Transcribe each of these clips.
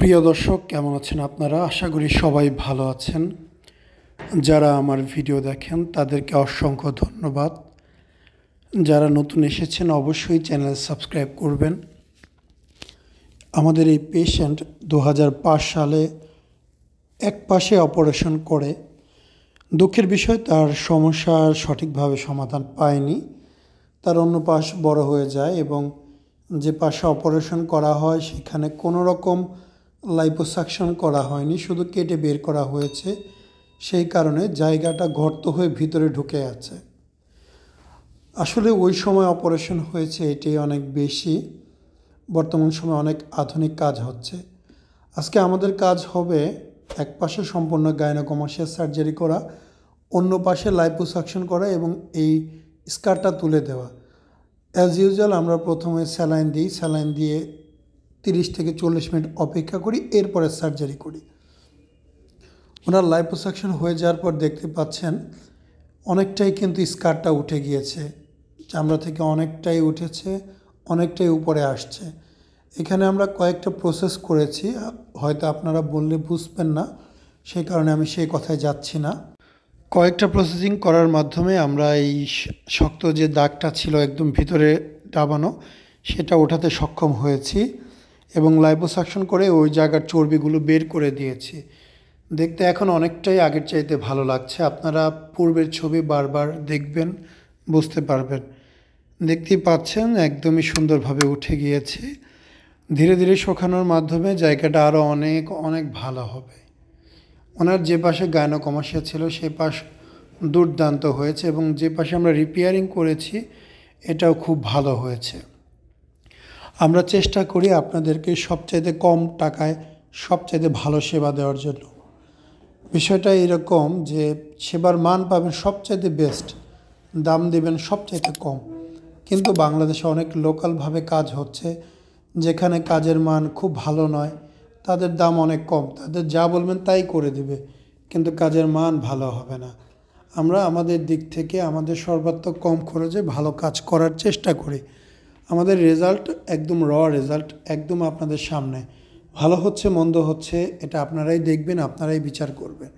প্রিয় দর্শক, কেমন আছেন আপনারা? আশা করি সবাই ভালো আছেন। যারা আমার ভিডিও দেখেন তাদেরকে অসংখ্য ধন্যবাদ। যারা নতুন এসেছেন অবশ্যই চ্যানেল সাবস্ক্রাইব করবেন। আমাদের এই পেশেন্ট 2005 সালে এক পাশে অপারেশন করে। দুঃখের বিষয়, তার সমস্যার সঠিকভাবে সমাধান পায়নি। তার অন্য পাশ বড় হয়ে যায় এবং যে পাশে অপারেশন করা হয় সেখানে কোনো রকম লাইপোসাকশন করা হয়নি, শুধু কেটে বের করা হয়েছে। সেই কারণে জায়গাটা গর্ত হয়ে ভিতরে ঢুকে আছে। আসলে ওই সময় অপারেশন হয়েছে এটাই অনেক বেশি। বর্তমান সময়ে অনেক আধুনিক কাজ হচ্ছে। আজকে আমাদের কাজ হবে এক পাশে সম্পূর্ণ গাইনোকমাস্টিয়াল সার্জারি করা, অন্য পাশে লাইপোসাকশন করা এবং এই স্কারটা তুলে দেওয়া। অ্যাজ ইউজুয়াল আমরা প্রথমে স্যালাইন দিই, স্যালাইন দিয়ে 30 থেকে 40 মিনিট অপেক্ষা করি, এরপরে সার্জারি করি। ওনার লাইপোসাকশন হয়ে যাওয়ার পর দেখতে পাচ্ছেন অনেকটাই কিন্তু স্কারটা উঠে গিয়েছে, চামড়া থেকে অনেকটাই উঠেছে, অনেকটাই উপরে আসছে। এখানে আমরা কয়েকটা প্রসেস করেছি, হয়তো আপনারা বললে বুঝবেন না, সেই কারণে আমি সেই কথায় যাচ্ছি না। কয়েকটা প্রসেসিং করার মাধ্যমে আমরা এই শক্ত যে দাগটা ছিল একদম ভিতরে ডাবানো, সেটা ওঠাতে সক্ষম হয়েছি এবং লাইপোসাকশন করে ওই জায়গার চর্বিগুলো বের করে দিয়েছি। দেখতে এখন অনেকটাই আগের চাইতে ভালো লাগছে। আপনারা পূর্বের ছবি বারবার দেখবেন, বুঝতে পারবেন। দেখতেই পাচ্ছেন একদমই সুন্দরভাবে উঠে গিয়েছে। ধীরে ধীরে শুকানোর মাধ্যমে জায়গাটা আরও অনেক অনেক ভালো হবে। ওনার যে পাশে গাইনোকমাস্টিয়া ছিল সে পাশ দুর্দান্ত হয়েছে এবং যে পাশে আমরা রিপেয়ারিং করেছি এটাও খুব ভালো হয়েছে। আমরা চেষ্টা করি আপনাদেরকে সবচাইতে কম টাকায় সবচাইতে ভালো সেবা দেওয়ার জন্য। বিষয়টা এরকম যে সেবার মান পাবেন সবচাইতে বেস্ট, দাম দেবেন সবচাইতে কম। কিন্তু বাংলাদেশে অনেক লোকালভাবে কাজ হচ্ছে, যেখানে কাজের মান খুব ভালো নয়, তাদের দাম অনেক কম, তাদের যা বলবেন তাই করে দিবে, কিন্তু কাজের মান ভালো হবে না। আমরা আমাদের দিক থেকে আমাদের সর্বাত্মক কম খরচে ভালো কাজ করার চেষ্টা করি। আমাদের রেজাল্ট একদম রেজাল্ট, একদম আপনাদের সামনে। ভালো হচ্ছে মন্দ হচ্ছে এটা আপনারাই দেখবেন, আপনারাই বিচার করবেন।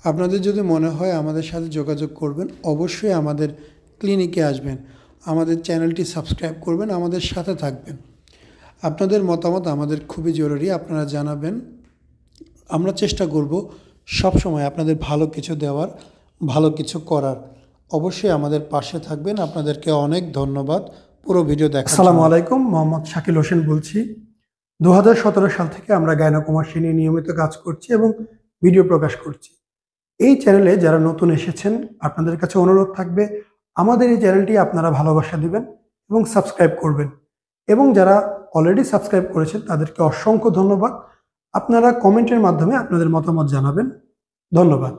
আপনাদের যদি মনে হয় আমাদের সাথে যোগাযোগ করবেন, অবশ্যই আমাদের ক্লিনিকে আসবেন, আমাদের চ্যানেলটি সাবস্ক্রাইব করবেন, আমাদের সাথে থাকবেন। আপনাদের মতামত আমাদের খুবই জরুরি, আপনারা জানাবেন। আমরা চেষ্টা করব সবসময় আপনাদের ভালো কিছু দেওয়ার, ভালো কিছু করার। অবশ্যই আমাদের পাশে থাকবেন। আপনাদেরকে অনেক ধন্যবাদ পুরো ভিডিও দেখার জন্য। আসসালামু আলাইকুম, মোহাম্মদ শাকিল হোসেন বলছি। 2017 সাল থেকে আমরা গাইনোকমাস্টিয়া নিয়ে নিয়মিত কাজ করছি এবং ভিডিও প্রকাশ করছি। এই চ্যানেলে যারা নতুন এসেছেন আপনাদের কাছে অনুরোধ থাকবে আমাদের এই চ্যানেলটি আপনারা ভালোবাসা দিবেন এবং সাবস্ক্রাইব করবেন। এবং যারা অলরেডি সাবস্ক্রাইব করেছেন তাদেরকে অসংখ্য ধন্যবাদ। আপনারা কমেন্টের মাধ্যমে আপনাদের মতামত জানাবেন। ধন্যবাদ।